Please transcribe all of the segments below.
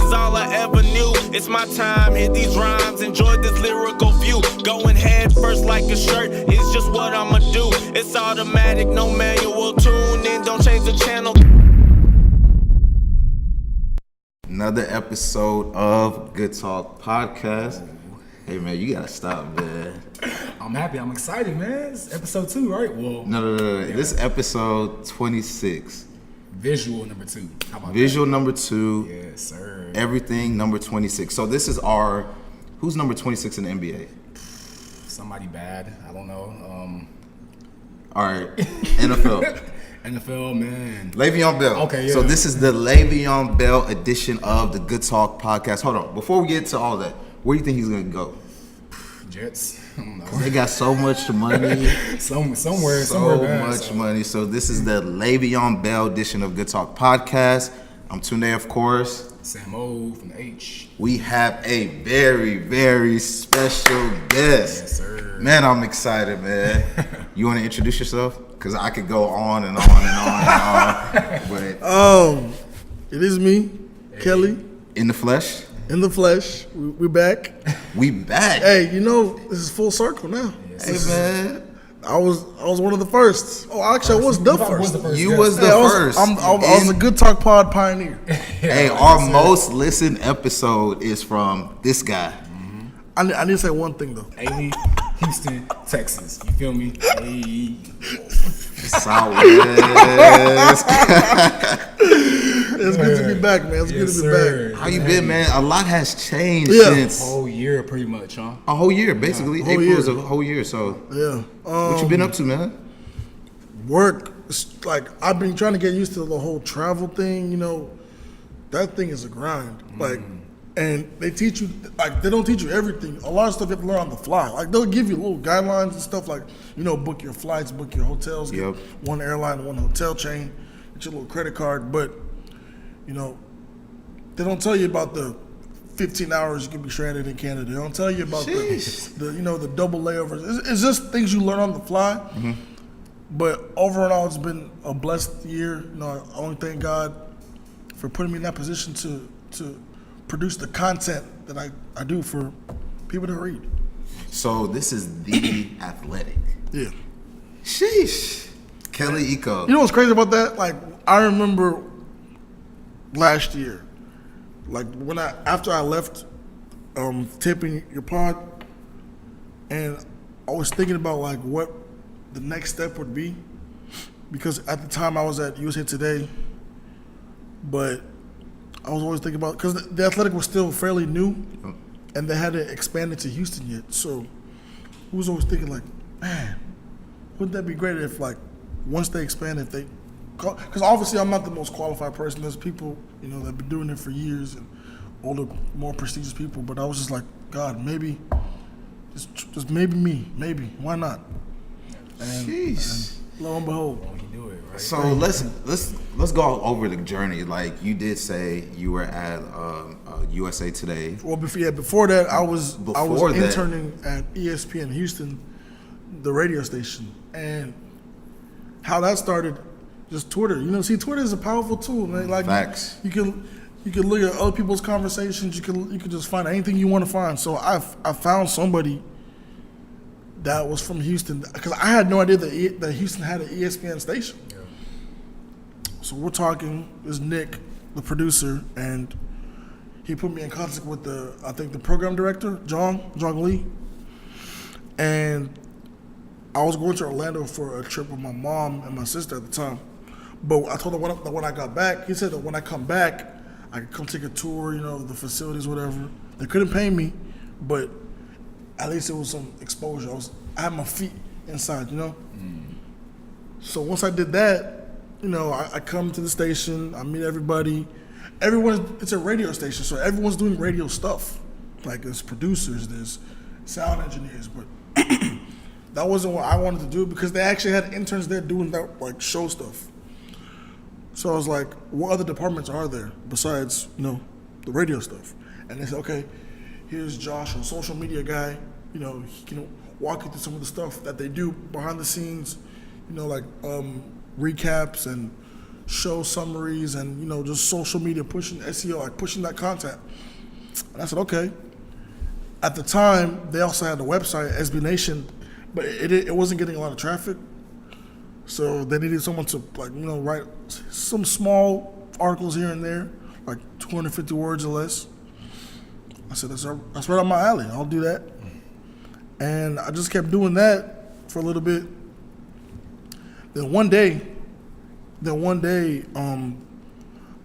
is all I ever knew. It's my time, hit these rhymes, enjoy this lyrical view. Going head first like a shirt, it's just what I'ma do. It's automatic, no manual, tune in, don't change the channel. Another episode of Good Talk Podcast. Hey man, you gotta stop, man. I'm happy. I'm excited, man. It's episode 2, right? Well, No. Yeah. This is episode 26. Visual number 2. How about Visual that? number 2. Yes, sir. Everything number 26. So this is our. Who's number 26 in the NBA? Somebody bad. I don't know. All right, NFL. NFL, man. Le'Veon Bell. Okay, yeah. So this is the Le'Veon Bell edition of the Good Talk Podcast. Hold on, before we get to all that, where do you think he's gonna go? Jets. I don't know. They got so much money. somewhere So bad, much money. So this is the Le'Veon Bell edition of Good Talk Podcast. I'm Tunde, of course. Sam O from the H. We have a very, very special guest. Yes, sir. Man, I'm excited, man. You want to introduce yourself? Because I could go on and on and on and on. But it is me, Kelly, in the flesh, in the flesh. We're back. we back. Hey, you know this is full circle now. Hey, man. I was one of the first. Oh, actually, I was the first. You was the Yeah, first. I was a Good Talk Pod pioneer. Hey, our most listened episode is from this guy. I need to say one thing though. Amy, Houston, Texas. You feel me? Hey. Southwest. It's good to be back, man. It's good to be back. How you been, man? A lot has changed Yeah. since Whole year, pretty much, huh? a whole year, basically. Whole April year. is a whole year. So, Yeah. what you been up to, man? Work. It's like I've been trying to get used to the whole travel thing. You know, that thing is a grind. Like, and they teach you like they don't teach you everything. A lot of stuff you have to learn on the fly. Like they'll give you little guidelines and stuff like, you know, book your flights, book your hotels, get Yep. one airline, one hotel chain, get your little credit card. But you know, they don't tell you about the 15 hours you can be stranded in Canada. They don't tell you about the you know, the double layovers. It's just things you learn on the fly. But overall, it's been a blessed year. You know, I only thank God for putting me in that position to produce the content that I do for people to read. So this is The Athletic. Yeah. Sheesh. Kelly Iko. You know what's crazy about that? Like, I remember last year, like after I left taping your pod, and I was thinking about like what the next step would be, because at the time I was at USA Today, but I was always thinking about, because the Athletic was still fairly new, and they hadn't expanded to Houston yet. So I was always thinking like, man, wouldn't that be great if like once they expand, if they, because obviously I'm not the most qualified person. There's people, you know, that have been doing it for years and older, more prestigious people. But I was just like, God, maybe, just maybe me, maybe, why not? And lo and behold. You do it, right? So let's go over the journey. Like you did say, you were at USA Today. Well, before that, I was Before that- interning at ESPN Houston, the radio station, and how that started, just Twitter. You know, see, Twitter is a powerful tool, man. Like Facts. You can look at other people's conversations. You can just find anything you want to find. So I found somebody that was from Houston, because I had no idea that Houston had an ESPN station. Yeah. So we're talking. This Nick, the producer, and he put me in contact with the program director, John Lee, and I was going to Orlando for a trip with my mom and my sister at the time. But I told him that when I got back, he said that when I come back, I could come take a tour, you know, the facilities, whatever. They couldn't pay me, but at least it was some exposure. I had my feet inside, you know? So once I did that, you know, I come to the station, I meet everybody. It's a radio station, so everyone's doing radio stuff. Like there's producers, there's sound engineers, but that wasn't what I wanted to do, because they actually had interns there doing that, like, show stuff. So I was like, what other departments are there besides, you know, the radio stuff? And they said, okay, here's Josh, a social media guy. You know, he can walk you through some of the stuff that they do behind the scenes, you know, like recaps and show summaries and, you know, just social media pushing SEO, like pushing that content. And I said, okay. At the time, they also had the website, SB Nation, but it wasn't getting a lot of traffic. So they needed someone to, like, you know, write some small articles here and there, like 250 words or less. I said, that's right up my alley. I'll do that. And I just kept doing that for a little bit. Then one day,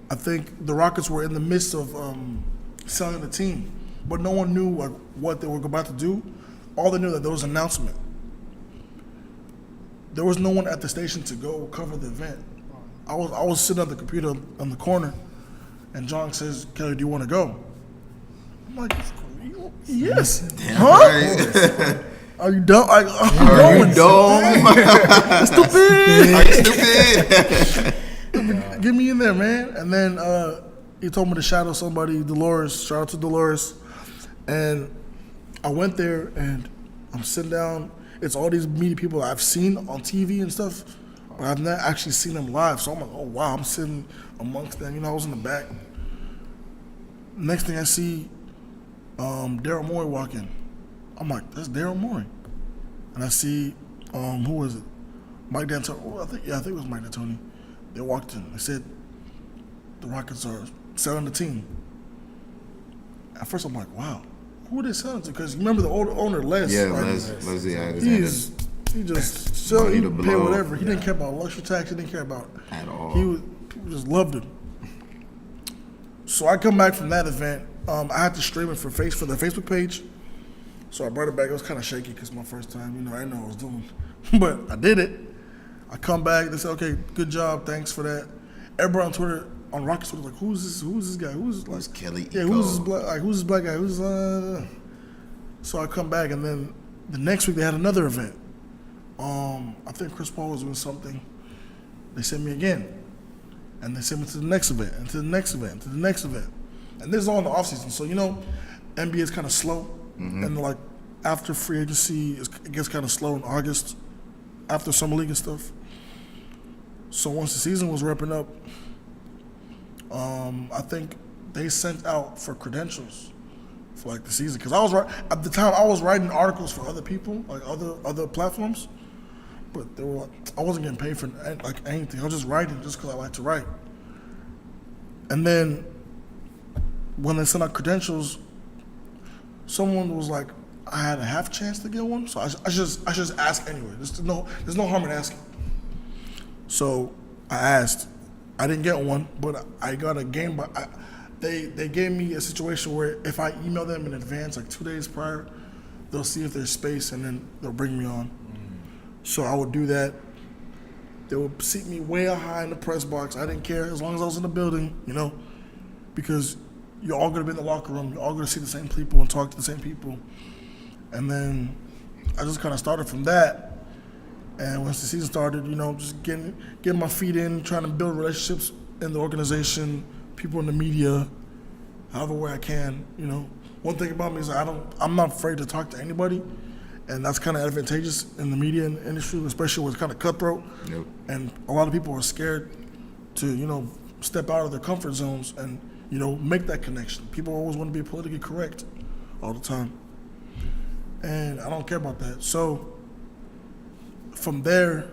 I think the Rockets were in the midst of selling the team, but no one knew like what they were about to do. All they knew that there was an announcement. There was no one at the station to go cover the event. I was sitting at the computer on the corner, and John says, "Kelly, do you want to go?" I'm like, "Yes." Damn huh? right. Are you dumb? I'm Are going. you dumb? Stupid. Stupid. Get me in there, man. And then he told me to shadow somebody, Dolores. Shout out to Dolores. And I went there, and I'm sitting down. It's all these media people I've seen on TV and stuff, but I've not actually seen them live. So I'm like, oh, wow, I'm sitting amongst them. You know, I was in the back. Next thing I see, Daryl Morey walk in. I'm like, that's Daryl Morey. And I see, who was it? Mike D'Antoni. Oh, I think it was Mike D'Antoni. They walked in. They said, the Rockets are selling the team. At first, I'm like, wow, who are they selling to? Because you remember the old owner, Les. Yeah, right? Les, yeah. He just sell, he Money to pay blow. whatever. He didn't care about luxury tax. He didn't care about At all. People just loved him. So I come back from that event. I had to stream it for the Facebook page. So I brought it back. It was kind of shaky because my first time. You know, I didn't know what I was doing, but I did it. I come back. They said, "Okay, good job. Thanks for that." Everybody on Twitter, on Rockets Twitter, like, "Who's this? Who's this guy? Who's like Who's Kelly Iko? Yeah, who's this black? Like, who's this black guy? Who's So I come back, and then the next week they had another event. I think Chris Paul was doing something. They sent me again, and they sent me to the next event, and to the next event, to the next event, and this is all in the off season. So you know, NBA is kind of slow, and like after free agency, it gets kind of slow in August, after summer league and stuff. So once the season was wrapping up, I think they sent out for credentials for like the season, because at the time I was writing articles for other people, like other platforms, but they were I wasn't getting paid for like anything. I was just writing just because I like to write. And then when they sent out credentials, someone was like, I had a half chance to get one, so I just ask anyway. There's no harm in asking. So I asked. I didn't get one, but I got a game. But they gave me a situation where if I email them in advance, like 2 days prior, they'll see if there's space and then they'll bring me on. So I would do that. They would seat me way high in the press box. I didn't care as long as I was in the building, you know, because you're all going to be in the locker room. You're all going to see the same people and talk to the same people. And then I just kind of started from that. And once the season started, you know, just getting my feet in, trying to build relationships in the organization, people in the media, however way I can, you know. One thing about me is I'm not afraid to talk to anybody, and that's kind of advantageous in the media industry, especially where it's kind of cutthroat. Yep. And a lot of people are scared to, you know, step out of their comfort zones and, you know, make that connection. People always want to be politically correct all the time. And I don't care about that. So from there,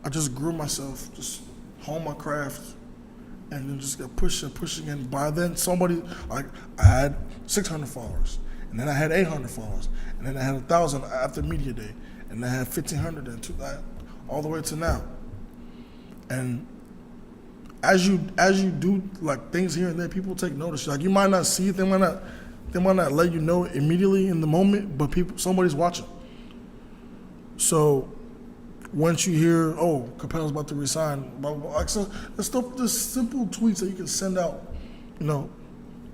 I just grew myself, just honed my craft, and then just got pushing. And by then, I had 600 followers, and then I had 800 followers, and then I had 1,000 after Media Day, and I had 1,500 and all the way to now. And as you do like things here and there, people take notice. Like you might not see it, they might not let you know immediately in the moment, but somebody's watching. So once you hear, oh, Capela's about to resign, blah, blah, blah, like, so there's simple tweets that you can send out, you know,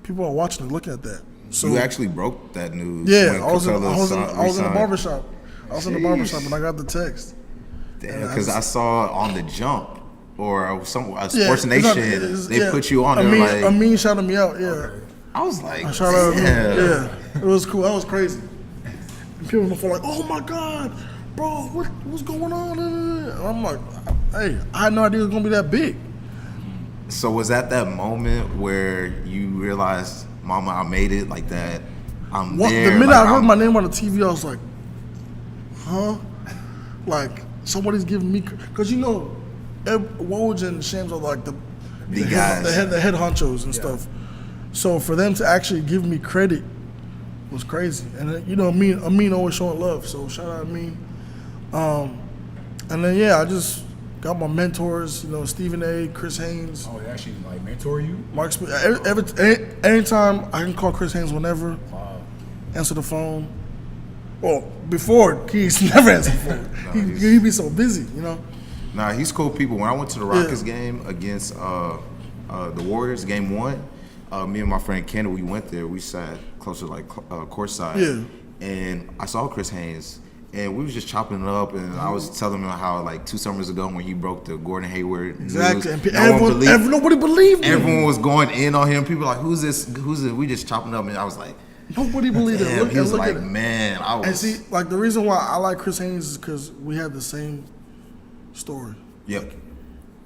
people are watching and looking at that. So you actually broke that news. Yeah, when I was in the resigned. barbershop. And I got the text. Damn, because I saw on the Jump or Sports Nation, they put you on there. Amin shouted me out, yeah. Okay. I was like, Shout out, yeah, it was cool. That was crazy. And people were like, "Oh my God, bro, what's going on? And I'm like, hey, I had no idea it was gonna be that big. So was that moment where you realized, Mama, I made it, like that? I'm there. The minute like, I heard my name on the TV, I was like, huh? Like somebody's giving me, cause you know, Woj and Shams are like the guys, the head honchos and stuff. So for them to actually give me credit was crazy. And you know, Amin always showing love. So shout out Amin. And then I just got my mentors. You know, Stephen A, Chris Haynes. Oh, they actually like mentor you? Mark Smith. Anytime I can call Chris Haynes whenever. Wow. Answer the phone. Well, before he's never answered the phone. He'd be so busy, you know. Nah, he's cool people. When I went to the Rockets game against the Warriors, game 1, me and my friend Kendall, we went there. We sat closer, like courtside. Yeah. And I saw Chris Haynes, and we was just chopping it up. And I was telling him how, like, 2 summers ago when he broke the Gordon Hayward news, and nobody believed him. Everyone was going in on him. People were like, who's this? Who's this? We just chopping it up, and I was like, nobody believed it. He was like, man, I was. And see, like, the reason why I like Chris Haynes is because we had the same story. Yep.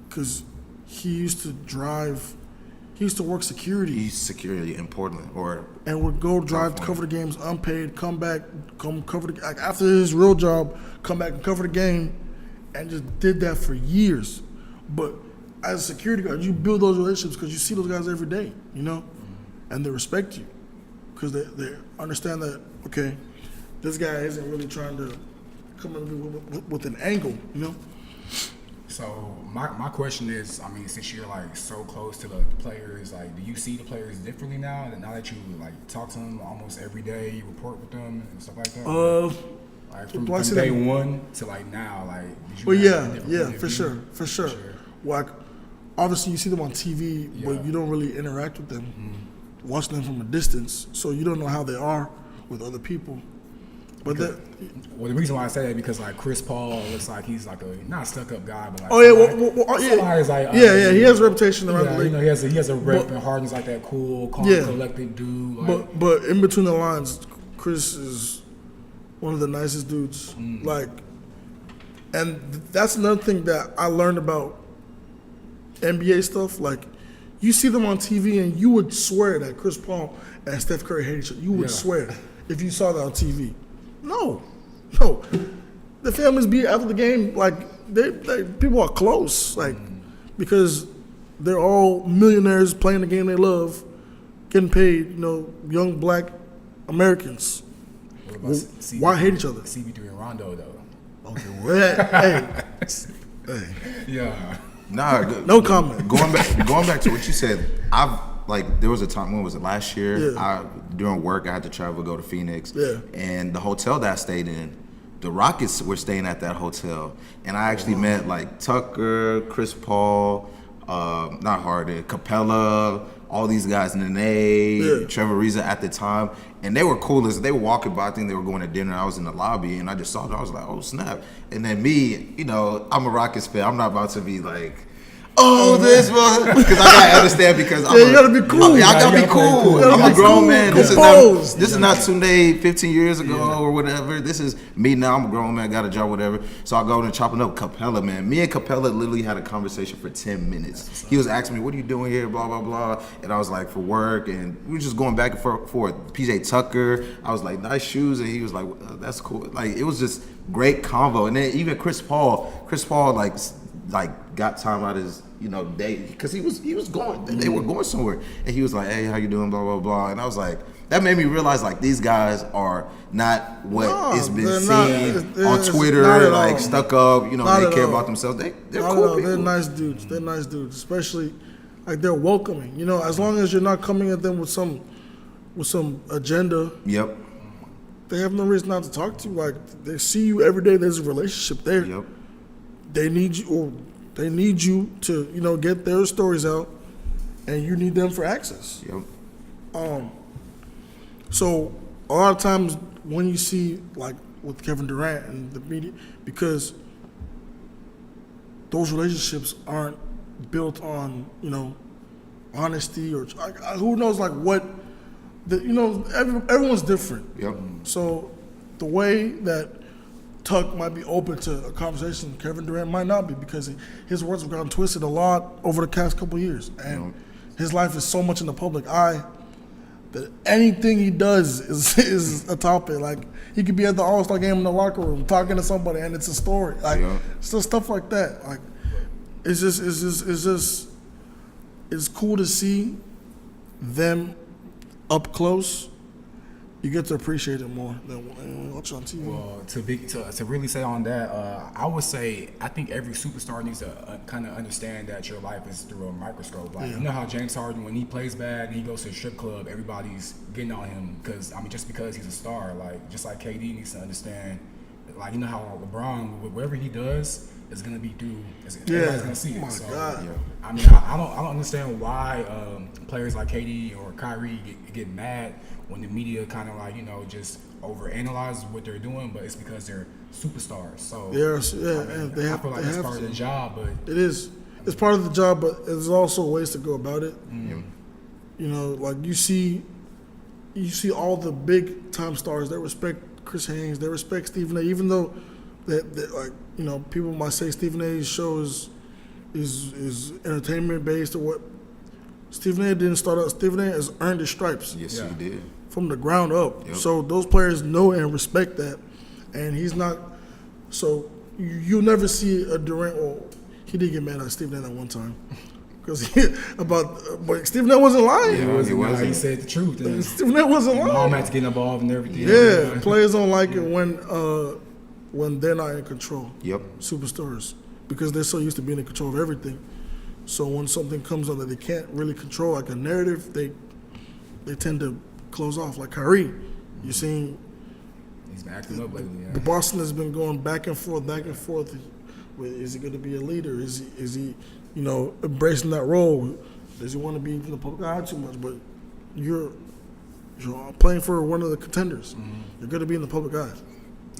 Because he used to work security. He's security in Portland, and would go drive to cover the games unpaid, come back, cover the, like, after his real job, come back and cover the game, and just did that for years. But as a security guard, you build those relationships because you see those guys every day, you know, and they respect you because they understand that, okay, this guy isn't really trying to come in with an angle, you know. So my question is, I mean, since you're like so close to the players, like, do you see the players differently now? Now that you like talk to them almost every day, you report with them and stuff like that. Like from day one to like now, like. Did you for sure. Like, obviously you see them on TV, but you don't really interact with them, watching them from a distance, so you don't know how they are with other people. But the reason why I say that is because like Chris Paul looks like he's like a not stuck up guy, but like he has a reputation around the league. You know, he has a rep, and Harden's like that cool, calm, collected dude. Like, but in between the lines, Chris is one of the nicest dudes. Like, and that's another thing that I learned about NBA stuff. Like, you see them on TV, and you would swear that Chris Paul and Steph Curry hate each other. You would swear if you saw that on TV. No. The families be after the game, like, they people are close, like, because they're all millionaires playing the game they love, getting paid, you know, young black Americans. What about why hate each other? CB3 and Rondo, though. Okay, well, hey. Yeah. Nah, no comment. Going back to what you said, there was a time, when was it, last year? Yeah. During work, I had to travel, go to Phoenix. Yeah. And the hotel that I stayed in, the Rockets were staying at that hotel. And I actually met, like, Tucker, Chris Paul, not Harden, Capella, all these guys, Nene, Trevor Ariza at the time. And they were cool as they were walking by. I think they were going to dinner. I was in the lobby, and I just saw them. I was like, oh, snap. And then me, you know, I'm a Rockets fan. I'm not about to be like, this one, because I gotta understand, because you gotta be cool. I gotta be cool. I'm a grown man. This is not Tunde 15 years ago or whatever. This is me now. I'm a grown man. Got a job, whatever. So I go and chopping up Capella, man. Me and Capella literally had a conversation for 10 minutes. He was asking me, "What are you doing here?" Blah blah blah. And I was like, "For work." And we were just going back and forth. PJ Tucker. I was like, "Nice shoes," and he was like, "That's cool." Like, it was just great convo. And then even Chris Paul, like got time out of his, you know, day, because he was going, they were going somewhere, and he was like, "Hey, how you doing?" Blah blah blah. And I was like, that made me realize, like, these guys are not what it's been seen on Twitter, like stuck up, you know, they care about themselves. They're cool people. They're nice dudes. They're nice dudes, especially like they're welcoming. You know, as long as you're not coming at them with some agenda. Yep. They have no reason not to talk to you. Like, they see you every day. There's a relationship there. Yep. They need you to, you know, get their stories out, and you need them for access. Yep. So a lot of times when you see, like, with Kevin Durant and the media, because those relationships aren't built on, you know, honesty or who knows, like, what, you know, everyone's different. Yep. So the way that Tuck might be open to a conversation. Kevin Durant might not be because his words have gotten twisted a lot over the past couple of years, and his life is so much in the public eye that anything he does is a topic. Like he could be at the All-Star game in the locker room talking to somebody, and it's a story. Like still stuff like that. Like it's cool to see them up close. You get to appreciate it more than when you watch on TV. Well, to really say on that, I would say I think every superstar needs to kind of understand that your life is through a microscope. Like you know how James Harden, when he plays bad and he goes to a strip club, everybody's getting on him just because he's a star. Like just like KD needs to understand, like you know how LeBron, whatever he does, is gonna be through. Everybody's gonna see it. God. I mean, I don't understand why players like KD or Kyrie get mad when the media kind of like just overanalyze what they're doing, but it's because they're superstars. So I feel like it's part of the job, but it is. It's part of the job, but there's also ways to go about it. You know, like you see all the big time stars. They respect Chris Haynes. They respect Stephen A. Even though that people might say Stephen A's show is entertainment based or what. Stephen A didn't start out. Stephen A has earned his stripes. Yes, he did. From the ground up. Yep. So those players know and respect that. And he's not – so you'll never see a Durant – well, he did get mad at Stephen A at one time. But Stephen A wasn't lying. Yeah, he wasn't. He said the truth. Stephen A wasn't lying. Mom had to get involved and everything. Yeah, players don't like it when they're not in control. Yep. Superstars. Because they're so used to being in control of everything. So when something comes on that they can't really control, like a narrative, they tend to close off. Like Kyrie, you're seeing he's been acting up lately. Yeah. The Boston has been going back and forth. Is he going to be a leader? Is he embracing that role? Does he want to be in the public eye too much? But you're playing for one of the contenders. You're going to be in the public eye.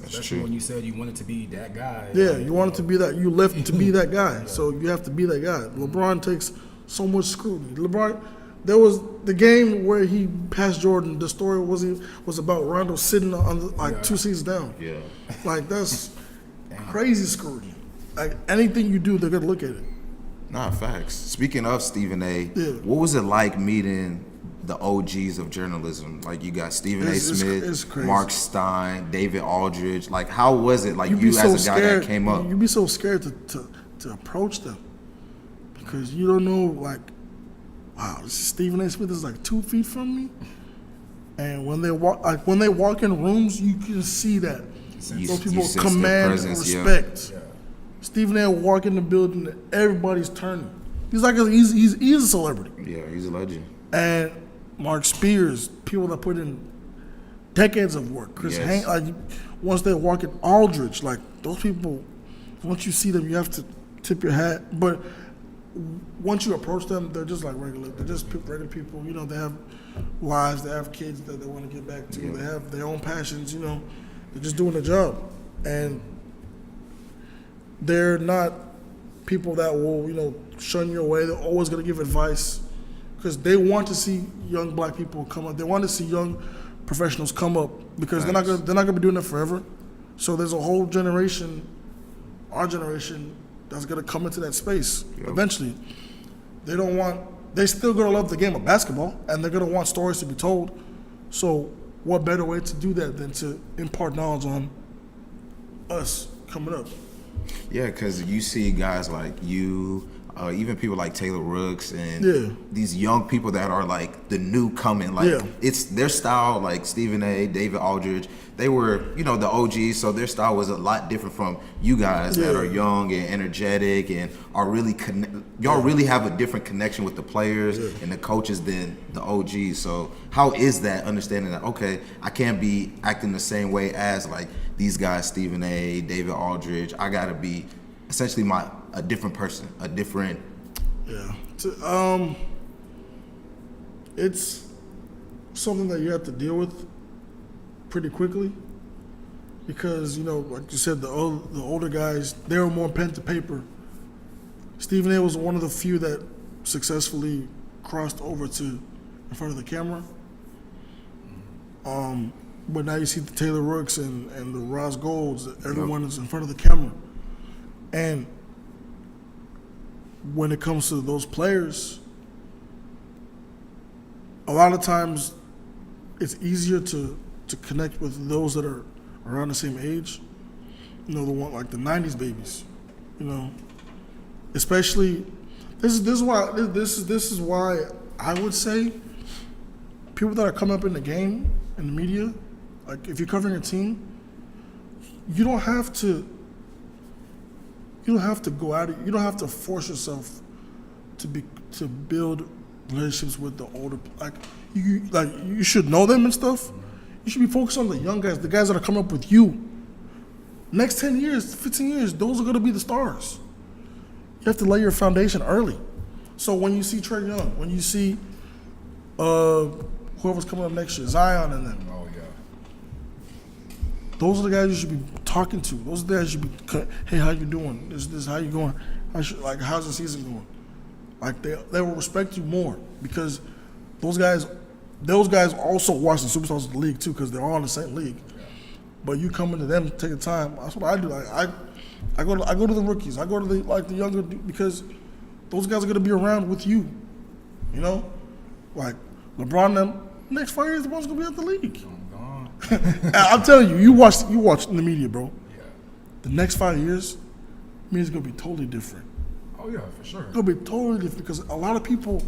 Especially when you said you wanted to be that guy. Yeah, you wanted to be that. You left to be that guy. So you have to be that guy. LeBron takes so much scrutiny. There was the game where he passed Jordan. The story was about Rondo sitting on 2 seats down. Yeah, like that's crazy scrutiny. Like anything you do, they're gonna look at it. Nah, facts. Speaking of Stephen A, what was it like meeting the OGs of journalism? Like you got Stephen A. Smith, Mark Stein, David Aldridge. Like how was it? Like you as a guy that came up, you'd be so scared to approach them because you don't know like. Wow, Stephen A. Smith is like 2 feet from me, and when they walk in rooms, you can see that those people command respect. Yeah. Stephen A. walk in the building, and everybody's turning. He's a celebrity. Yeah, he's a legend. And Mark Spears, people that put in decades of work. Chris Haynes, like once they walk in Aldridge, like those people, once you see them, you have to tip your hat, but. Once you approach them, they're just like regular. They're just regular people. They have lives. They have kids that they want to get back to. They have their own passions. They're just doing their job, and they're not people that will shun your way. They're always going to give advice because they want to see young black people come up. They want to see young professionals come up because they're not going to be doing it forever. So there's a whole generation, our generation. That's gonna come into that space eventually. They still gonna love the game of basketball, and they're gonna want stories to be told. So, what better way to do that than to impart knowledge on us coming up? Yeah, because you see guys like you, even people like Taylor Rooks, and these young people that are like the new coming. Like it's their style, like Stephen A., David Aldridge. They were, the OGs, so their style was a lot different from you guys that are young and energetic and are really y'all really have a different connection with the players and the coaches than the OGs. So how is that understanding that, okay, I can't be acting the same way as like these guys, Stephen A., David Aldridge. I got to be essentially a different person, a different. Yeah. It's something that you have to deal with pretty quickly because like you said, the older guys, they were more pen to paper. Stephen A. was one of the few that successfully crossed over to in front of the camera. But now you see the Taylor Rooks and the Ross Golds. Everyone is in front of the camera. And when it comes to those players, a lot of times it's easier to connect with those that are around the same age. You know, the one like the '90s babies. You know, especially this is why I would say people that are coming up in the game in the media, like if you're covering a team, you don't have to go out. You don't have to force yourself to build relationships with the older. You should know them and stuff. You should be focused on the young guys, the guys that are coming up with you. Next 10 years, 15 years, those are going to be the stars. You have to lay your foundation early. So when you see Trae Young, when you see whoever's coming up next year, Zion and them. Oh, yeah. Those are the guys you should be talking to. Those are the guys you should be, hey, how you doing? This how you going? How's the season going? Like they will respect you more because those guys also watch the superstars of the league too because they're all in the same league. Yeah. But you come into them, take the time. That's what I do. Like I go to the rookies. I go to the younger because those guys are gonna be around with you. You know, like LeBron. Them next 5 years, LeBron's gonna be at the league. I'm telling you, you watch in the media, bro. Yeah. The next 5 years, means it's gonna be totally different. Oh yeah, for sure. It's gonna be totally different because a lot of people's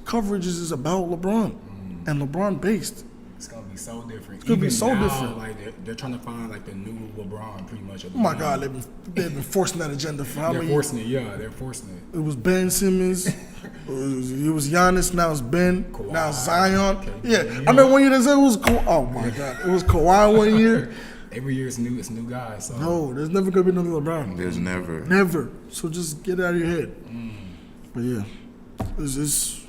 coverage is about LeBron and LeBron based. It's gonna be so different. It's gonna be so different. Like they're trying to find like the new LeBron, pretty much. Oh my God, they've been forcing that agenda for how many? They're forcing it. Yeah, they're forcing it. It was Ben Simmons. It was Giannis. Now it's Ben. Kawhi, now it's Zion. okay. Yeah, I remember one year they said it was Kawhi. Oh my God, it was Kawhi one year. Every year it's new guys. So. No, there's never gonna be another LeBron. There's never. Never. So just get it out of your head. But yeah, it's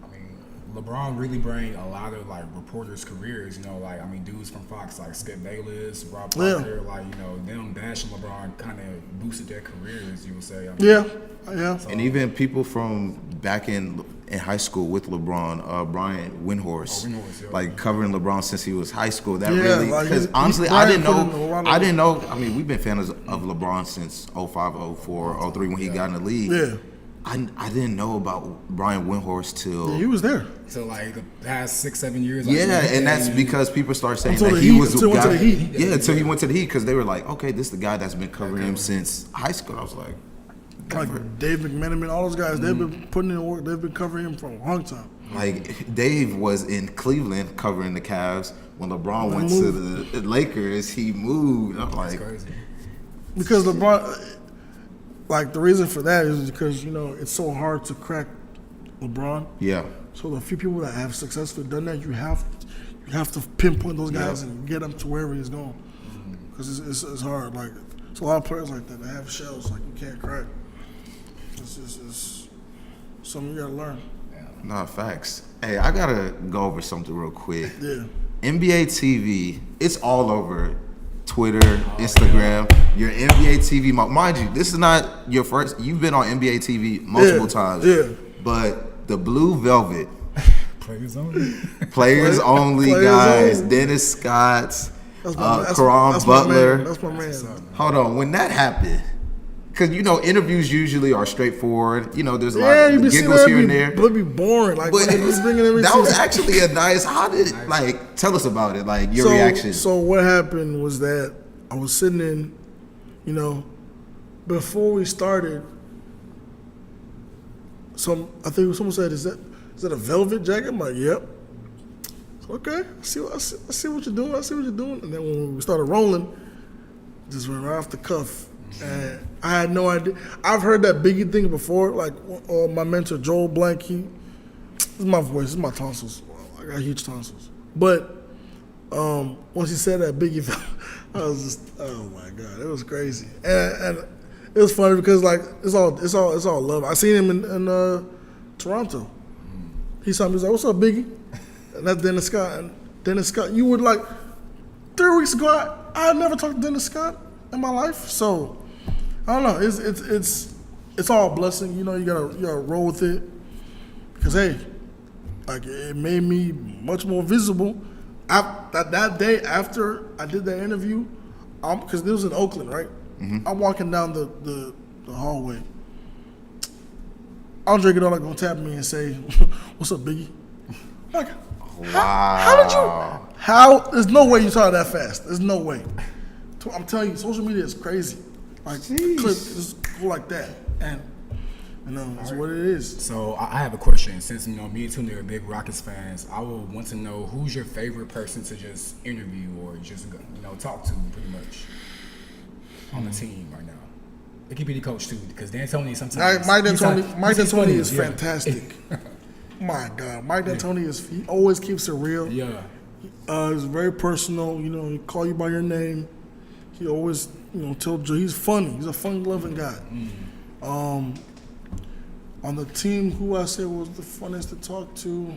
I mean, LeBron really bring a lot of like reporters' careers. You know, like I mean, dudes from Fox like Skip Bayless, Rob Parker, like you know, them bashing LeBron kind of boosted their careers. You would say. I mean, yeah. And even people from back in high school with LeBron, Brian Windhorst, like covering LeBron since he was high school. That really, because honestly, I didn't know. I mean, we've been fans of LeBron since 05, 04, 03 when he got in the league. Yeah. I didn't know about Brian Windhorst till he was there. So like the past 6-7 years. Like, and that's because people start saying until that he was the guy. Until he went to the Heat because they were like, okay, this is the guy that's been covering him since high school. I was like. Like Dave McMenamin, all those guys, they've been putting in work. They've been covering him for a long time. Like Dave was in Cleveland covering the Cavs when LeBron went to the Lakers. He moved. I'm like, that's crazy. Because LeBron, like the reason for that is because it's so hard to crack LeBron. Yeah. So the few people that have successfully done that, you have to pinpoint those guys and get them to wherever he's going. Because it's hard. Like it's a lot of players like that. They have shells like you can't crack. It's something you gotta learn. Nah, facts. Hey, I gotta go over something real quick. Yeah. NBA TV, it's all over Twitter, Instagram. Your NBA TV, mind you, this is not your first. You've been on NBA TV multiple times. Yeah. But the Blue Velvet, Players only. players only guys. Dennis Scott, Karan Butler. That's my man. Hold on, when that happened. Because, interviews usually are straightforward. There's a lot of giggles here and there. But it'd be boring. Like, but that was actually tell us about it, like your reaction. So what happened was that I was sitting in, before we started, I think someone said, is that a velvet jacket? I'm like, yep. Okay, I see what you're doing. And then when we started rolling, just went right off the cuff. And I had no idea. I've heard that Biggie thing before. Like my mentor Joel Blank, this is my voice, this is my tonsils. I got huge tonsils. But once he said that Biggie, I was just, oh my God, it was crazy. And it was funny because like it's all love. I seen him in Toronto. He saw me. He was like, "What's up, Biggie?" And that's Dennis Scott. And Dennis Scott, you would like 3 weeks ago. I had never talked to Dennis Scott in my life, so. I don't know. It's all a blessing. You gotta roll with it. Because hey, like it made me much more visible That day after I did that interview, because it was in Oakland, right? Mm-hmm. I'm walking down the hallway. Andre Iguodala gonna tap me and say, "What's up, Biggie?" I'm like, how did you? How? There's no way you saw it that fast. There's no way. I'm telling you, social media is crazy. Like, clip just go like that, and that's what it is. So I have a question. Since me and Tune are big Rockets fans, I would want to know who's your favorite person to just interview or just talk to, pretty much, on the team right now. It could be the coach too, because D'Antoni sometimes. Mike D'Antoni is fantastic. My God, Mike D'Antoni he always keeps it real. Yeah. He's very personal. He call you by your name. He always, tells you he's funny. He's a fun-loving guy. On the team, who I said was the funnest to talk to,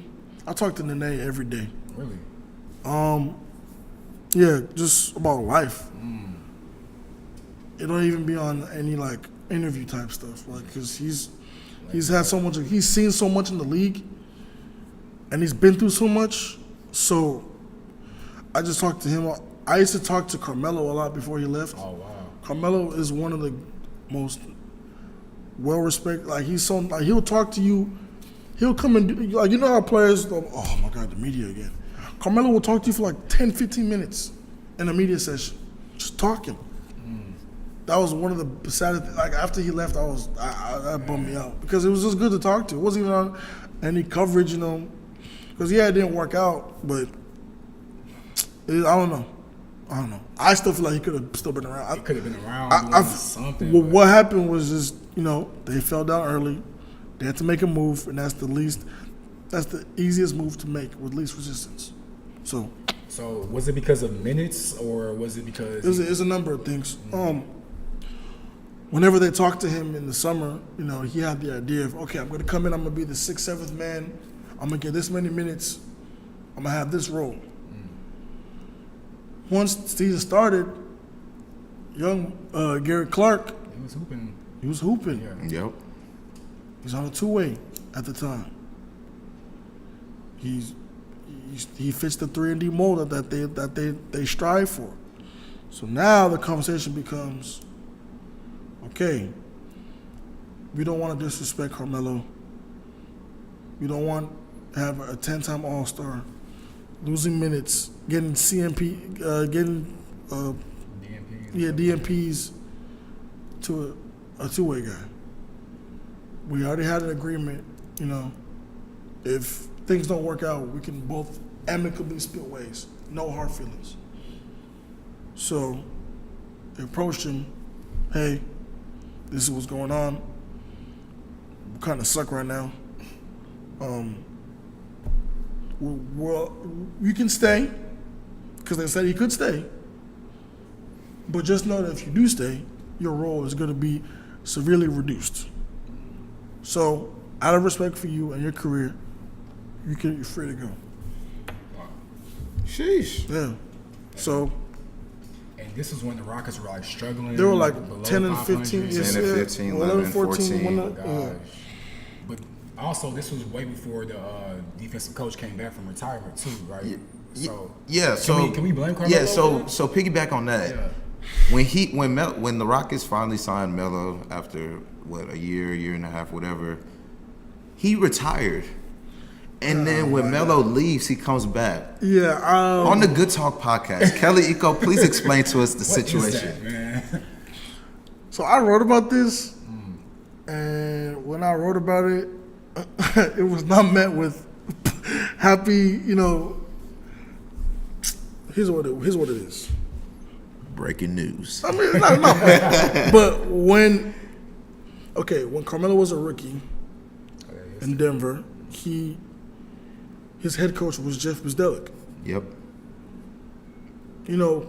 I talk to Nene every day. Really? Yeah, just about life. It don't even be on any interview type stuff, because he's had so much. He's seen so much in the league, and he's been through so much. So I just talked to him. I used to talk to Carmelo a lot before he left. Oh wow. Carmelo is one of the most well respected. He's so he'll talk to you. He'll come and do, how players. Oh my God, the media again. Carmelo will talk to you for 10, 15 minutes in a media session, just talking. That was one of the saddest. After he left, that bummed me out, because it was just good to talk to. It wasn't even on any coverage, because it didn't work out. But I don't know. I still feel like he could have still been around. He could have been around doing something. Well, what happened was just they fell down early. They had to make a move, and that's the easiest move to make with least resistance. So was it because of minutes, or was it because it's a number of things. Whenever they talked to him in the summer, he had the idea of, okay, I'm going to come in, I'm going to be the 6th, 7th man, I'm going to get this many minutes, I'm going to have this role. Once the season started, young Gary Clark, he was hooping. Yeah. Yep. He's on a two-way at the time. He fits the 3-and-D mold that they strive for. So now the conversation becomes, okay, we don't want to disrespect Carmelo. We don't want to have a 10-time All-Star losing minutes, getting DMPs to a two-way guy. We already had an agreement, if things don't work out, we can both amicably split ways. No hard feelings. So they approached him, hey, this is what's going on. We kind of suck right now. Well, you can stay, because they said he could stay. But just know that if you do stay, your role is going to be severely reduced. So, out of respect for you and your career, you're free to go. Sheesh. Yeah. So. And this is when the Rockets were struggling. They were below 10 and 15. 10 and 15, 11 and 14. But also, this was way before the defensive coach came back from retirement too, right? Can we blame Carmelo? Yeah. So piggyback on that. Yeah. When the Rockets finally signed Melo after a year and a half, whatever, he retired. And then when Melo leaves, he comes back. Yeah. On the Good Talk podcast, Kelly Iko, please explain to us the situation. What is that, man? So I wrote about this, and when I wrote about it, it was not met with happy. Here's what it is. Breaking news. I mean, it's not bad. But when Carmelo was a rookie in Denver, his head coach was Jeff Bzdelik. Yep.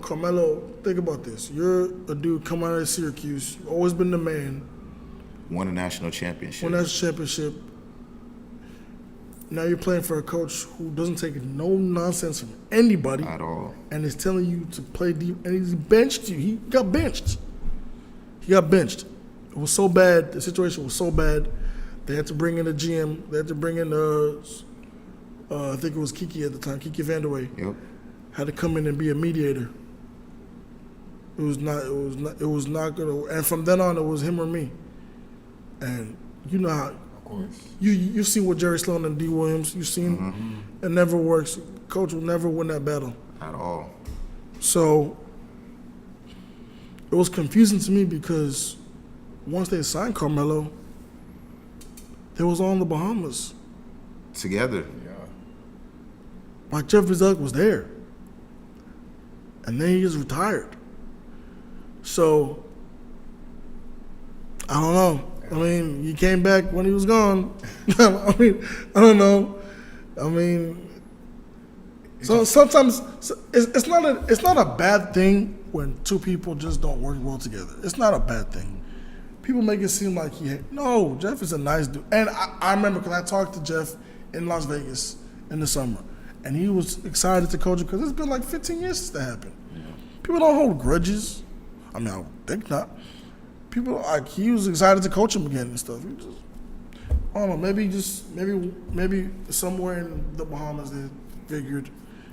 Carmelo, think about this. You're a dude coming out of Syracuse. You've always been the man. Won a national championship. Now you're playing for a coach who doesn't take no nonsense from anybody. At all. And is telling you to play deep. And he benched you. He got benched. It was so bad. The situation was so bad. They had to bring in a GM. They had to bring in, I think it was Kiki at the time, Kiki Vandeweghe. Yep. had to come in and be a mediator. It was not gonna. And from then on, it was him or me. And you know how. Of course. You seen what Jerry Sloan and D. Williams. You seen it never works. Coach will never win that battle At all. So it was confusing to me because once they signed Carmelo, they was all in the Bahamas. Together. Yeah. Like Jeff Bezos was there, and then he just retired. So I don't know. I mean, he came back when he was gone. I mean, I don't know. I mean, so sometimes it's not a bad thing when two people just don't work well together. It's not a bad thing. People make it seem like no, Jeff is a nice dude. And I remember because I talked to Jeff in Las Vegas in the summer, and he was excited to coach because it's been like 15 years since that happened. Yeah. People don't hold grudges. I mean, I think not. People like he was excited to coach him again and stuff. He just, I don't know. Maybe somewhere in the Bahamas they figured,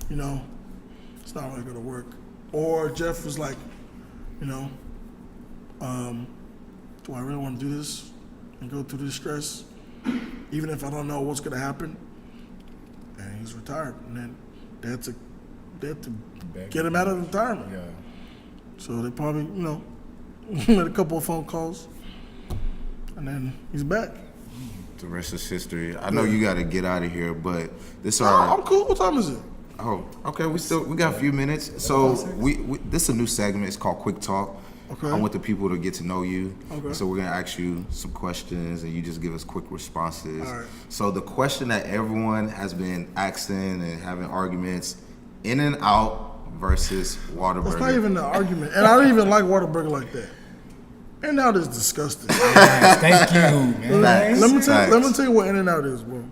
it's not really gonna work. Or Jeff was like, do I really want to do this and go through this stress, even if I don't know what's gonna happen? And he's retired, and then they had to get him out of retirement. Yeah. So they probably, made a couple of phone calls, and then he's back. The rest is history. I know you got to get out of here, but this I'm cool. What time is it? Oh, okay. We got a few minutes. So we this is a new segment. It's called Quick Talk. Okay. I want the people to get to know you. Okay. So we're gonna ask you some questions, and you just give us quick responses. All right. So the question that everyone has been asking and having arguments: In-N-Out versus Whataburger. That's not even an argument, and I don't even like Whataburger like that. In-N-Out is disgusting. Thank you, man. Let me tell you what In-N-Out is, bro.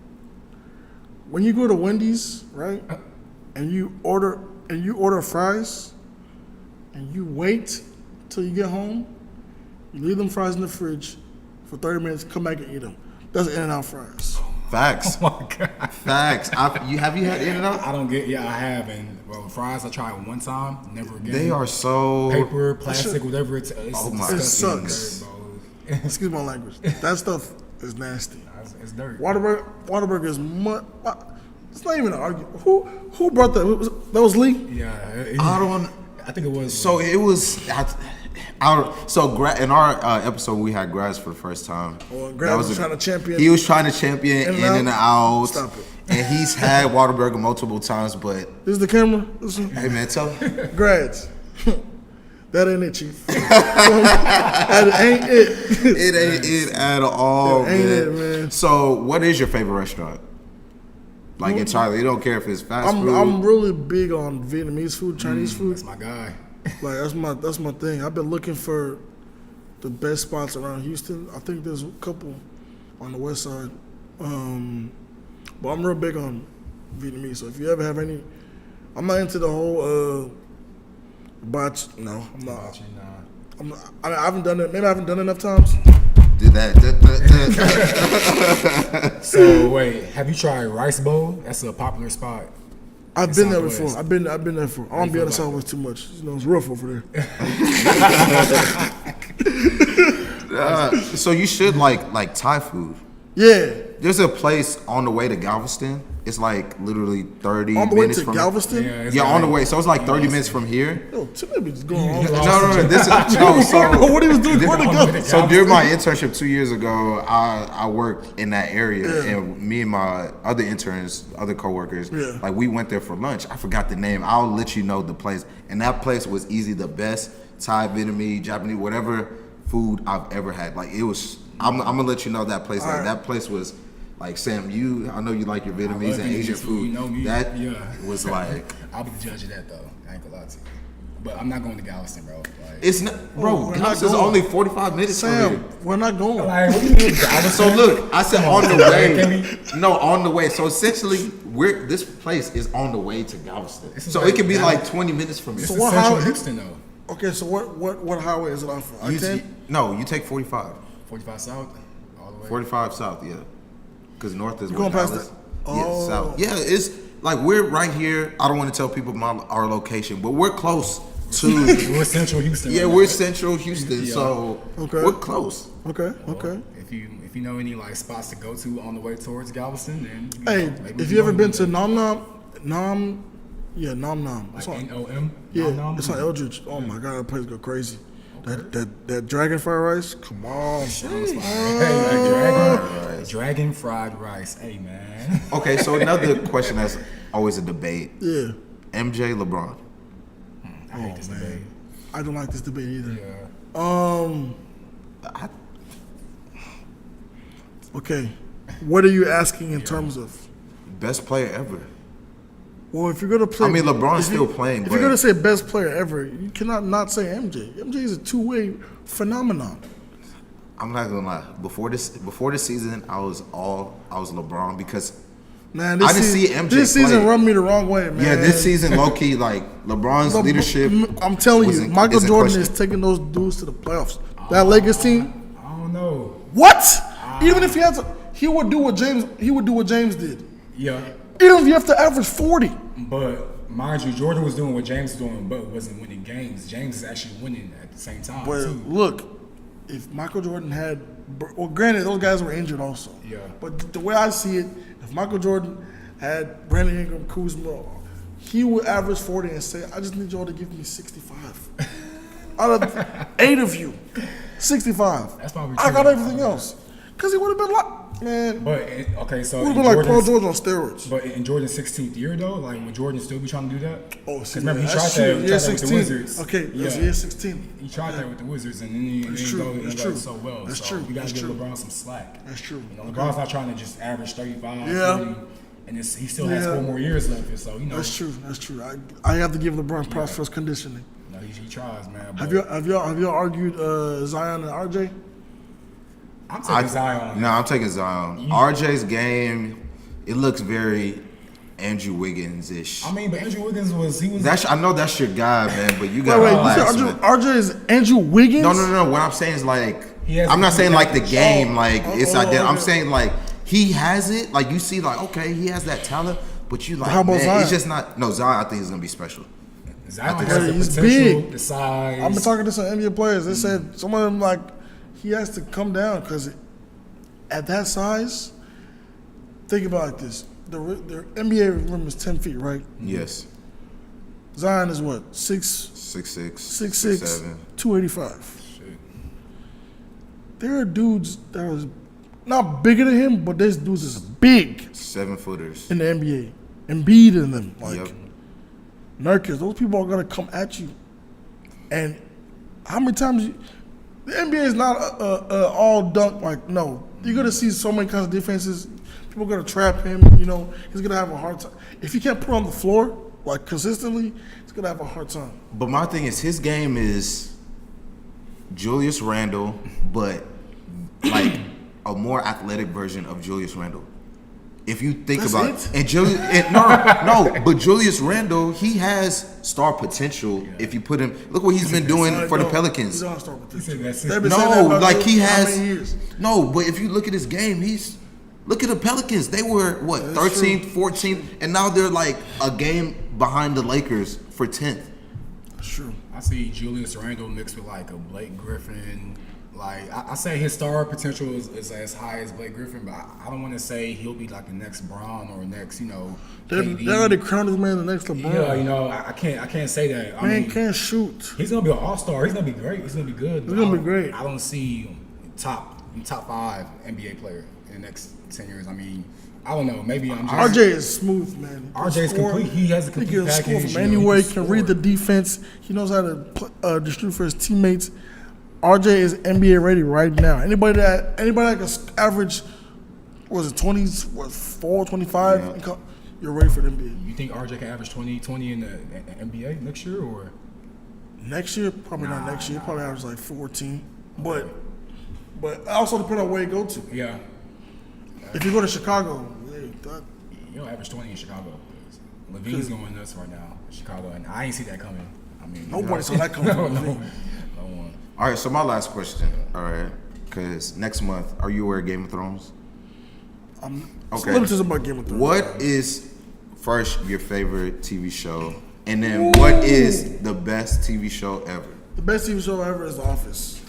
When you go to Wendy's, right, and you order fries, and you wait till you get home, you leave them fries in the fridge for 30 minutes, come back and eat them. That's In-N-Out fries. Facts. Oh my God. Facts. Have you had In-N-Out? I don't get. Yeah, I have. And fries I tried one time, never again. They are so paper, plastic, whatever it's. Oh my It disgusting. sucks. Excuse my language. That stuff is nasty. It's dirty. Whataburger is it's not even an argument. Who brought that? That was Lee? Yeah. I think it was. So it was. In our episode, we had Graz for the first time. Oh, Graz was trying to champion. He was trying to champion In-N-Out. Stop it. And he's had Whataburger multiple times, but This is the camera. Listen. hey man, tell him. Graz. That ain't it, Chief. That ain't it. It ain't it at all, It ain't man. it, man. So, what is your favorite restaurant? Like entirely, you don't care if it's fast food. I'm really big on Vietnamese food, Chinese food. That's my guy. Like that's my thing. I've been looking for the best spots around Houston. I think there's a couple on the west side, but I'm real big on Vietnamese. So if you ever have any, I'm not into the whole botch. No, I'm not. I haven't done it. Maybe I haven't done it enough times. Did that. So wait, have you tried Rice Bowl? That's a popular spot. I've been there before. I've been there before. I don't be on the Southwest too much. It's rough over there. So you should like Thai food. Yeah. There's a place on the way to Galveston. It's like literally 30 On the way minutes to from Galveston? Yeah, on the way. So it's like 30 minutes from here. Yo, Timmy was going on. No. This is What he was doing? Where to go? So during my internship 2 years ago, I worked in that area, and me and my other interns, other coworkers, like we went there for lunch. I forgot the name. I'll let you know the place, and that place was easily the best Thai, Vietnamese, Japanese, whatever food I've ever had. Like it was. I'm gonna let you know that place. Like that place was. Like Sam, I know you like your Vietnamese and Asian food. You know me. That was like. I'll be the judge of that though. I ain't gonna lie to you. But I'm not going to Galveston, bro. Like, It's not, bro. Galveston's only 45 minutes from here. Sam, we're not going. like, what do you mean, Galveston? So look, I said on the way. No, on the way. So essentially, this place is on the way to Galveston. So it could be like 20 minutes from here. So It's what Central highway? Houston though. Okay, so what highway is it off of? You take 45. 45 South, all the way. 45 south, yeah. Because north is You where going past Dallas. that? Yeah, Oh. south. Yeah, like we're right here. I don't want to tell people our location, but we're close to. We're Central Houston. Yeah, right we're now. Central Houston, so we're close. Okay. If you know any like spots to go to on the way towards Galveston, then Hey, if you ever been to Nom Nom, like NOM, yeah, Nom it's on Eldridge. Oh my God, that place go crazy. That dragon fried rice, come on. Dragon fried rice. Hey man. Okay, so another question that's always a debate. Yeah. MJ, LeBron. I hate this debate. I don't like this debate either. Yeah. Okay. What are you asking in terms of? Best player ever. Well, if you're gonna play, I mean, LeBron's still playing. If but you're gonna say best player ever, you cannot not say MJ. MJ is a two-way phenomenon. I'm not gonna lie. Before the season, I was LeBron because Man, I didn't see MJ This season play. rubbed me the wrong way, man. Yeah, this season, low key, like LeBron's leadership. I'm telling you, Michael isn't Jordan questioned. is taking those dudes to the playoffs. That Lakers team. I don't know. What? Even if he has, he would do what James did. Yeah. Even if you have to average 40. But mind you, Jordan was doing what James was doing, but wasn't winning games. James is actually winning at the same time. But too. look, if Michael Jordan had, well, granted those guys were injured also. Yeah. But the way I see it, if Michael Jordan had Brandon Ingram, Kuzma, he would average 40 and say, "I just need y'all to give me 65." Out of 8 of you, 65. That's probably I got true. everything else. Because he would have been like, man, But okay, so would have in been like Paul Jordan's- George on steroids. But in Jordan's 16th year though, like would Jordan still be trying to do that? Oh, see, remember he that's tried true. that. He Year tried that with the 16. Wizards. Okay, that's yeah. year 16. He tried that with the Wizards, and then he That's didn't true. go, That's go true. so well. That's so true. We gotta That's give true. LeBron some slack. That's true. You know, LeBron's not trying to just average 35. Yeah. 40, and he still has Yeah. 4 more years left. And so you know, That's true. That's true. I have to give LeBron props for his conditioning. you know, he tries, man. Have But y'all argued Zion and RJ? I'm taking Zion. No, I'm taking Zion. RJ's game, it looks very Andrew Wiggins-ish. I mean, but Andrew Wiggins was. I know that's your guy, man, but you Wait, gotta you relax, said man. RJ is Andrew Wiggins? No. What I'm saying is like, He has I'm not the saying like the package. game, like it's okay. I'm saying like he has it. Like you see, like okay, he has that talent, but you like, How about man, Zion? it's just not. No, Zion, I think is gonna be special. Zion think has the he's potential, big. the size. I've been talking to some NBA players. They said some of them like he has to come down because at that size, think about it like this: the NBA rim is 10 feet, right? Yes, Zion is what 6'6", 6'6", 6'7". 285. There are dudes that are not bigger than him, but there's dudes that's big 7-footers. in the NBA. Embiid in them, like Yep. Nurkic. Those people are gonna come at you. And how many times the NBA is not all dunk. Like no, you're gonna see so many kinds of defenses. People are gonna trap him. You know, he's gonna have a hard time if he can't put on the floor like consistently. He's gonna have a hard time. But my thing is, his game is Julius Randle, but like a more athletic version of Julius Randle. If you think That's about it? and no, but Julius Randle, he has star potential. If you put him, look what he's been doing for the Pelicans. He's on start with He this. said that's it. They've been saying that No, about like he Julius for how has many years? no. But if you look at his game, look at the Pelicans. They were what, That's 13th, true. 14th, and now they're like a game behind the Lakers for 10th. That's true. I see Julius Randle mixed with like a Blake Griffin. Like I say his star potential is as high as Blake Griffin, but I don't want to say he'll be like the next Braun or next, They KD. already crowned this man the next LeBron. Yeah, I can't say that. I Man mean, can't shoot. he's gonna be an all-star. He's gonna be great. He's gonna be good. He's gonna be great. I don't see top 5 NBA player in the next 10 years. I mean, I don't know. Maybe I'm just. RJ is smooth, man. He can RJ is score. complete. He has a complete He can score package, from you know, anywhere. he He can can read the score. defense. He knows how to distribute for his teammates. RJ is NBA ready right now. Anybody that can average, was it 4, 25? Yeah. You're ready for the NBA. You think RJ can average 20 in the NBA next year, or? Next year, probably not next year. Probably average like 14. But also depend on where you go to. Yeah, If you go to Chicago, you don't average 20 in Chicago. Levine's going nuts right now in Chicago, and I ain't see that coming. I mean, nobody saw that coming. no, from no, Levine. no one. All right, so my last question. All right, because next month, are you aware of Game of Thrones? Okay. Okay. Let me tell you about Game of Thrones. What is first your favorite TV show, and then what is the best TV show ever? The best TV show ever is The Office.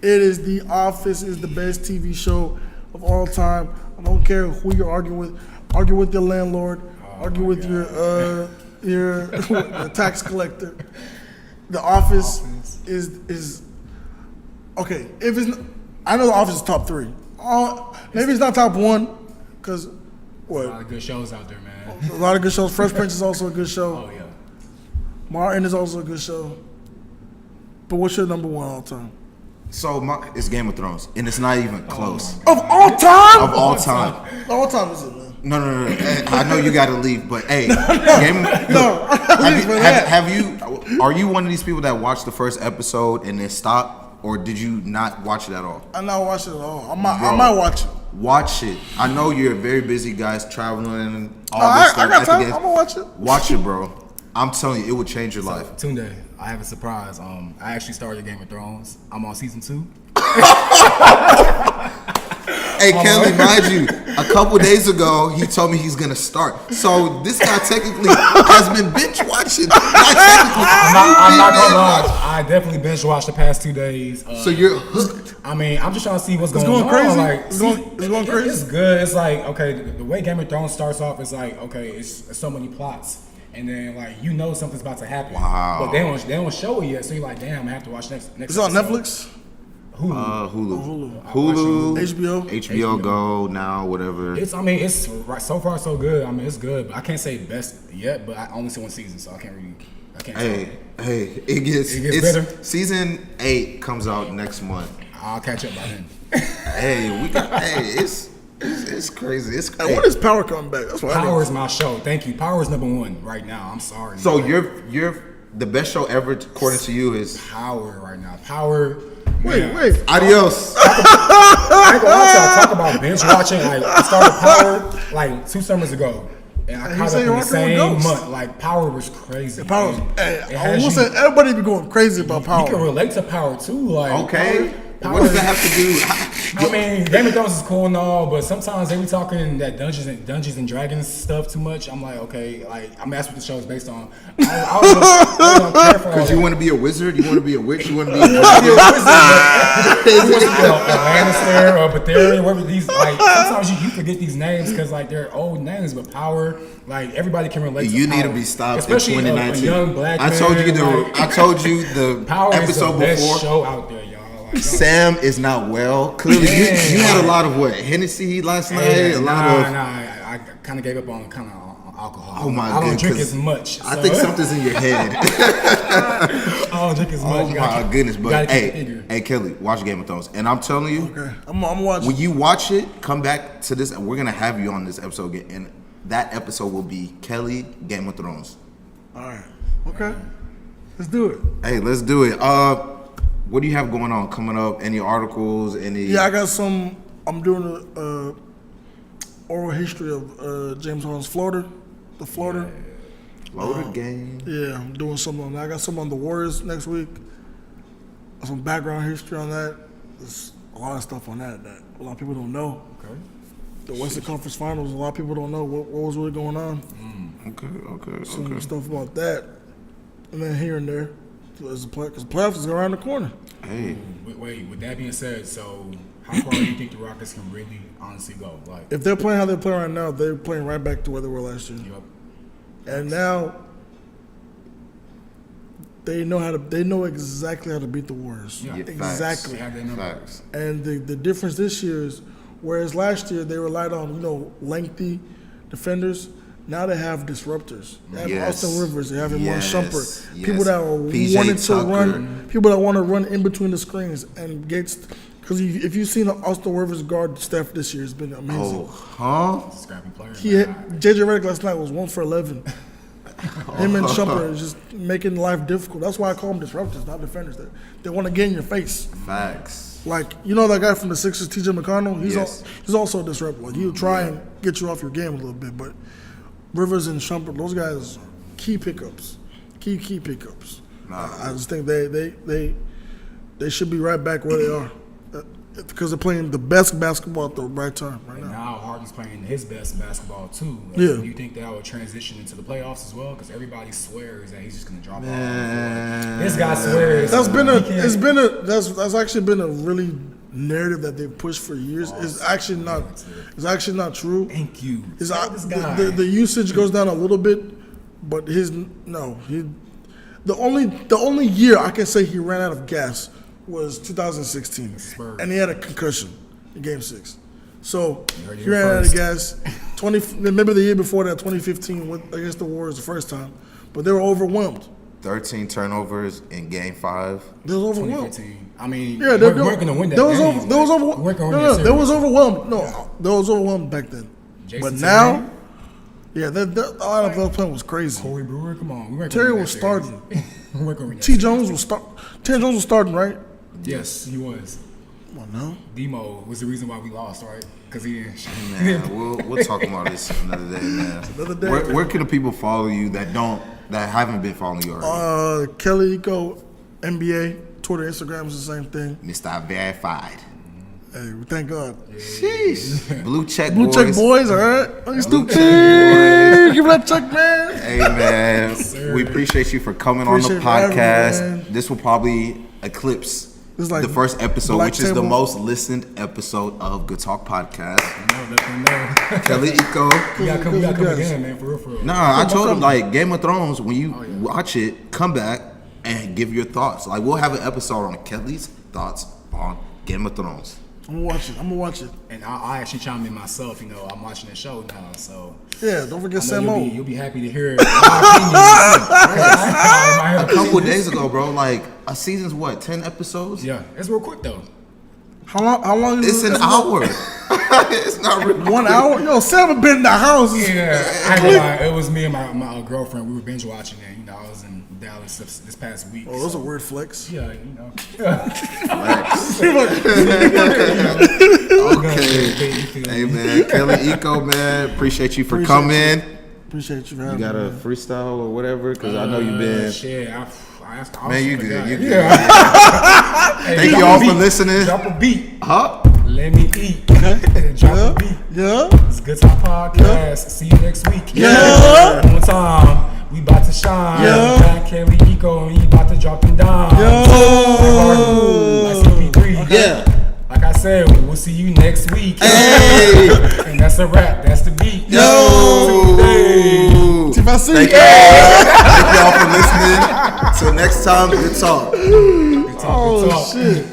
It is The Office is the best TV show of all time. I don't care who you're arguing with. Argue with your landlord. Argue with your tax collector. The Office is okay. If it's, I know The Office is top 3. Maybe it's not top 1, because what? A lot of good shows out there, man. A lot of good shows. Fresh Prince is also a good show. Oh yeah. Martin is also a good show. But what's your number 1 all time? So it's Game of Thrones, and it's not even close. Of all time? Of all time. All time is it, man? No. I know you got to leave, but hey, have you? Are you one of these people that watched the first episode and then stopped, or did you not watch it at all? I not watch it at all. I might watch it. Watch it. I know you're a very busy guy, traveling and all I this stuff. got time. I'm gonna watch it. Watch it, bro. I'm telling you, it would change your life. Tunde, I have a surprise. I actually started Game of Thrones. I'm on season 2. Hey, Kelly, mind you, a couple days ago, he told me he's gonna start. So this guy technically has been binge watching. I'm not gonna lie. I definitely binge watched the past 2 days. So you're hooked. I mean, I'm just trying to see what's going on. Crazy. Like, It's going crazy. It's good. It's like, okay, the way Game of Thrones starts off is like, okay, it's so many plots. And then, like, you know something's about to happen. Wow. But they don't show it yet. So you're like, damn, I have to watch next It's on episode. Netflix. Hulu, HBO Go now, whatever. It's so far so good. I mean, it's good. But I can't say best yet. But I only see 1 season, so I can't. Hey, it gets better. Season 8 comes out next month. I'll catch up by then. It's crazy. It's Hey, crazy. when is Power coming back? That's what Power is my show. Thank you. Power is number 1 right now. I'm sorry. So you're the best show ever, according to you, is Power right now. Power. Wait. Adios. I ain't gonna lie to y'all, talk about binge watching. Like, I started Power like 2 summers ago, and I caught up in the same month. Like, Power was crazy. Power. Hey, everybody be going crazy about Power. You can relate to Power too. Like, Okay. Power, What does that have to do? I mean, Game of Thrones is cool and all, but sometimes they be talking that Dungeons and Dragons stuff too much. I'm like, okay, like, that's what the show is based on. I don't care for all Because you that. want to be a wizard, you want to be a witch, you want to be a You want to be a Lannister or Baratheon, whatever these, like, sometimes you forget these names because, like, they're old names, but Power, like, everybody can relate to You Power. need to be stopped Especially in 2019. a young black man. I told you the Power episode is the best before. show out there, y'all. Like, Sam is not well. Clearly, you had a lot of Hennessy last night. A lot of. I kind of gave up on alcohol. Oh my I don't drink 'cause as much. I think something's in your head. I don't drink as much. Oh my goodness! But hey, hey, Kelly, watch Game of Thrones, and I'm telling you, Okay, I'm watching. when you watch it, come back to this, and we're gonna have you on this episode again, and that episode will be Kelly Game of Thrones. All right. Okay. Let's do it. Hey, let's do it. What do you have going on coming up? Any articles? Any? Yeah, I got some. I'm doing a oral history of James Harden's Florida. The Florida. Florida game. Yeah, I'm doing something on that. I got some on the Warriors next week. Some background history on that. There's a lot of stuff on that a lot of people don't know. Okay. The Western Conference Finals, a lot of people don't know what was really going on. Okay. Some stuff about that. And then here and there. Because playoffs is around the corner. Hey. Wait, with that being said, so how far do you think the Rockets can really honestly go? Like, If they're playing how they're playing right now, they're playing right back to where they were last year. Yep. And now they know exactly how to beat the Warriors. Yeah. Exactly. They have their number. Facts. And the difference this year is, whereas last year they relied on lengthy defenders, now they have disruptors. They have Yes. Austin Rivers. They have Iman Yes. Shumpert. Yes. People that are PJ wanting to Tucker. run. People that want to run in between the screens and Gates. Because if you've seen Austin Rivers guard Steph this year, it's been amazing. Scrappy player. JJ Redick last night was 1 for 11. Him and Shumpert is just making life difficult. That's why I call them disruptors, not defenders. They want to get in your face. Facts. Like, you know that guy from the Sixers, TJ McConnell? Yes. He's also a disruptor. Like, he'll try and get you off your game a little bit, but Rivers and Shumpert, those guys, key pickups. Key pickups. I just think they should be right back where they are. because they're playing the best basketball at the right time right And now. now Harden's playing his best basketball too. Yeah. Do you think that will transition into the playoffs as well? Because everybody swears that he's just going to drop Man. off. This guy swears. That's he can't- that's actually been a really narrative that they've pushed for years. It's actually not true. Thank you. It's, Tell this guy. the usage goes down a little bit, but the only year I can say he ran out of gas was 2016, Spurs. and he had a concussion in Game 6. So You heard it he here ran out of first. gas. Remember the year before that, 2015, against the Warriors the first time, but they were overwhelmed. 13 turnovers in Game 5. They was overwhelmed. 2015. I mean, Yeah, they weren't going to win that game. They was but overwhelmed. weren't gonna win No, that they was series. overwhelmed. No, they was overwhelmed back then. Jason But Terry, now, yeah, the lineup they were playing was crazy. Corey Brewer, come on. We weren't Terry gonna win was that series. starting. We weren't gonna win that T. series. Jones was Terry Jones was starting, right? Yes, he was. Well, no. Demo was the reason why we lost, right? Because he didn't. Man, we'll talk about this another day, man. Another day. Where can the people follow you that haven't been following you already? Kelly Iko, NBA, Twitter, Instagram is the same thing. Mr. Verified. Hey, thank God. Sheesh. Blue check Blue boys. check boys, all right? Oh, you Blue stupid. check Give me that check, man. Hey man, we appreciate you for coming on the Appreciate you for having me, podcast. man. This will probably eclipse It's like the first episode, Black which is the Table. most listened episode of Good Talk Podcast. No, let them know. Kelly Iko. We gotta come Good guys. again, man, for real, for real. Nah, I told him come. like Game of Thrones. When you watch it, come back and give your thoughts. Like we'll have an episode on Kelly's thoughts on Game of Thrones. I'm gonna watch it. And I actually chimed in myself. You know, I'm watching the show now, so Yeah, don't forget I Sam know O. you'll be happy to hear my A couple opinion. days ago, bro, like a season's what, 10 episodes? Yeah, it's real quick though. How long is It's it? an hour. It's not really 1 hour? Yo, Sam been in the house. Yeah, I ain't gonna lie, it was me and my girlfriend. We were binge watching it. You know, I was in Dallas this past week. Oh, those so- are weird flex. Yeah, you know. Okay. Hey man, Kelly Iko, man, appreciate you for Appreciate coming. Appreciate you for You having got me. a man. freestyle or whatever? Because I know you've been. Shit, I Man, you good. You good. Hey, Thank drop y'all a beat. for listening. Drop a beat. Huh? Let me eat. Drop a beat. Yeah. It's Good Talk Podcast. See you next week. Yeah. One more time. We about to shine. Yeah. Got Kelly Iko and he about to drop them down. Yeah. Like CP3. Yeah. Like I said, we'll see you next week. Hey. And that's a wrap. That's the beat. Yo. Hey. If I see Thank y'all for listening. Till next time, good talk. Good talk, good Oh talk. shit.